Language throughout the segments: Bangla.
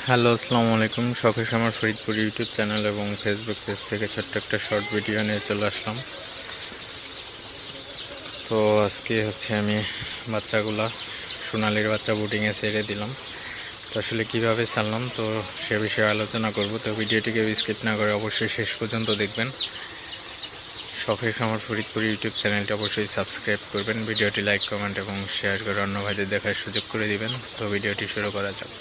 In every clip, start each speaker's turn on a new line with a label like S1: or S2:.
S1: হ্যালো, আসসালামু আলাইকুম। শখের খামার ফরিদপুর ইউটিউব চ্যানেল এবং ফেসবুক পেজ থেকে ছোট্ট একটা শর্ট ভিডিও নিয়ে চলে আসলাম। তো আজকে আমি বাচ্চাগুলা সোনালির বাচ্চা বুটিংয়ে ছেড়ে দিলাম। তো আসলে কীভাবে ছাড়লাম তো সে বিষয়ে আলোচনা করব। তো ভিডিওটিকে স্কিপ না করে অবশ্যই শেষ পর্যন্ত দেখবেন। শখের খামার ফরিদপুর ইউটিউব চ্যানেলটি অবশ্যই সাবস্ক্রাইব করবেন, ভিডিওটি লাইক কমেন্ট এবং শেয়ার করে অন্য ভাইদের দেখার সুযোগ করে দিবেন। তো ভিডিওটি শুরু করা যাক।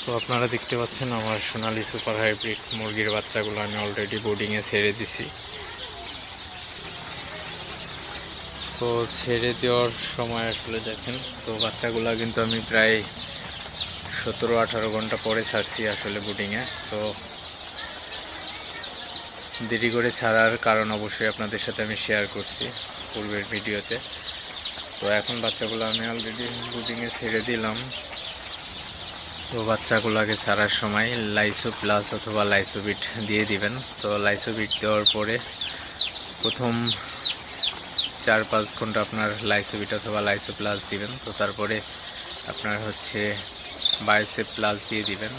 S1: তো আপনারা দেখতে পাচ্ছেন আমার সোনালি সুপার হাইব্রিড মুরগির বাচ্চাগুলো আমি অলরেডি বোর্ডিংয়ে ছেড়ে দিছি। তো ছেড়ে দেওয়ার সময় আসলে দেখেন, তো বাচ্চাগুলো কিন্তু আমি প্রায় 17-18 ঘন্টা পরে ছাড়ছি আসলে বোর্ডিংয়ে। তো দেরি করে ছাড়ার কারণ অবশ্যই আপনাদের সাথে আমি শেয়ার করছি পূর্বের ভিডিওতে। তো এখন বাচ্চাগুলো আমি অলরেডি বোর্ডিংয়ে ছেড়ে দিলাম। তো বাচ্চাগুলোকে ছাড়ার সময় লাইসো প্লাস অথবা লাইসোবিট দিয়ে দিবেন। তো লাইসোবিট দেওয়ার পরে প্রথম 4-5 ঘন্টা আপনার লাইসোবিট অথবা লাইসো প্লাস দিবেন। তো তারপরে আপনার বায়োসেপ প্লাস দিয়ে দিবেন।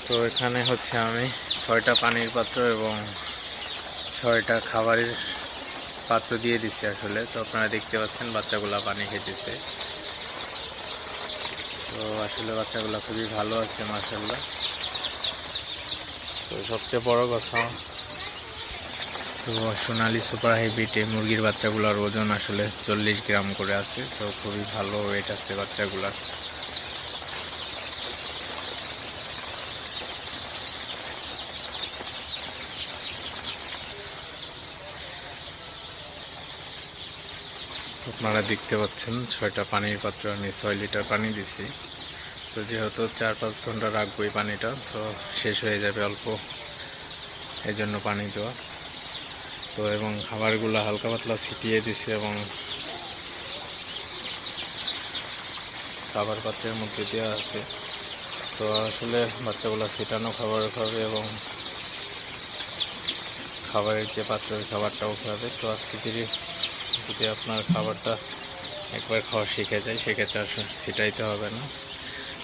S1: তো এখানে আমি 6টা পানির পাত্র এবং 6টা খাবারের পাত্র দিয়ে দিচ্ছি আসলে। তো আপনারা দেখতে পাচ্ছেন বাচ্চাগুলা পানি খেতেছে। তো আসলে বাচ্চাগুলা খুবই ভালো আছে মাশাআল্লাহ। তো সবচেয়ে বড় কথা, তো সোনালি সুপার হাইব্রিড এই মুরগির বাচ্চাগুলোর ওজন আসলে 40 গ্রাম করে আছে। তো খুবই ভালো ওয়েট আছে বাচ্চাগুলার। আপনারা দেখতে পাচ্ছেন 6টা পানির পাত্র আমি 6 লিটার পানি দিছি। তো যেহেতু 4-5 ঘন্টা রাখবো এই পানিটা, তো শেষ হয়ে যাবে অল্প, এই জন্য পানি দেওয়া। তো এবং খাবারগুলো হালকা পাতলা ছিটিয়ে দিছি এবং খাবার পাত্রের মধ্যে দেওয়া আছে। তো আসলে বাচ্চাগুলো ছিটানো খাবার খাবে এবং খাবারের যে পাত্র ওই খাবারটাও খাবে। তো আজকে থেকে যদি আপনার খাবারটা একবার খাওয়া শিখে যায় সেক্ষেত্রে আর ছিটাইতে হবে না।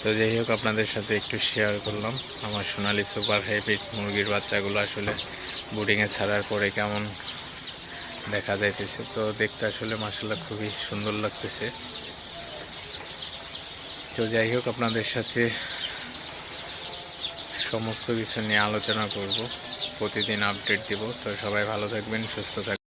S1: তো যাই হোক, আপনাদের সাথে একটু শেয়ার করলাম আমার সোনালি সুপার হাইব্রিড মুরগির বাচ্চাগুলো আসলে বোর্ডিংয়ে ছাড়ার পরে কেমন দেখা যাইতেছে। তো দেখতে আসলে মাশাআল্লাহ খুবই সুন্দর লাগতেছে। তো যাই হোক, আপনাদের সাথে সমস্ত কিছু নিয়ে আলোচনা করব, প্রতিদিন আপডেট দিব। তো সবাই ভালো থাকবেন, সুস্থ থাকবেন।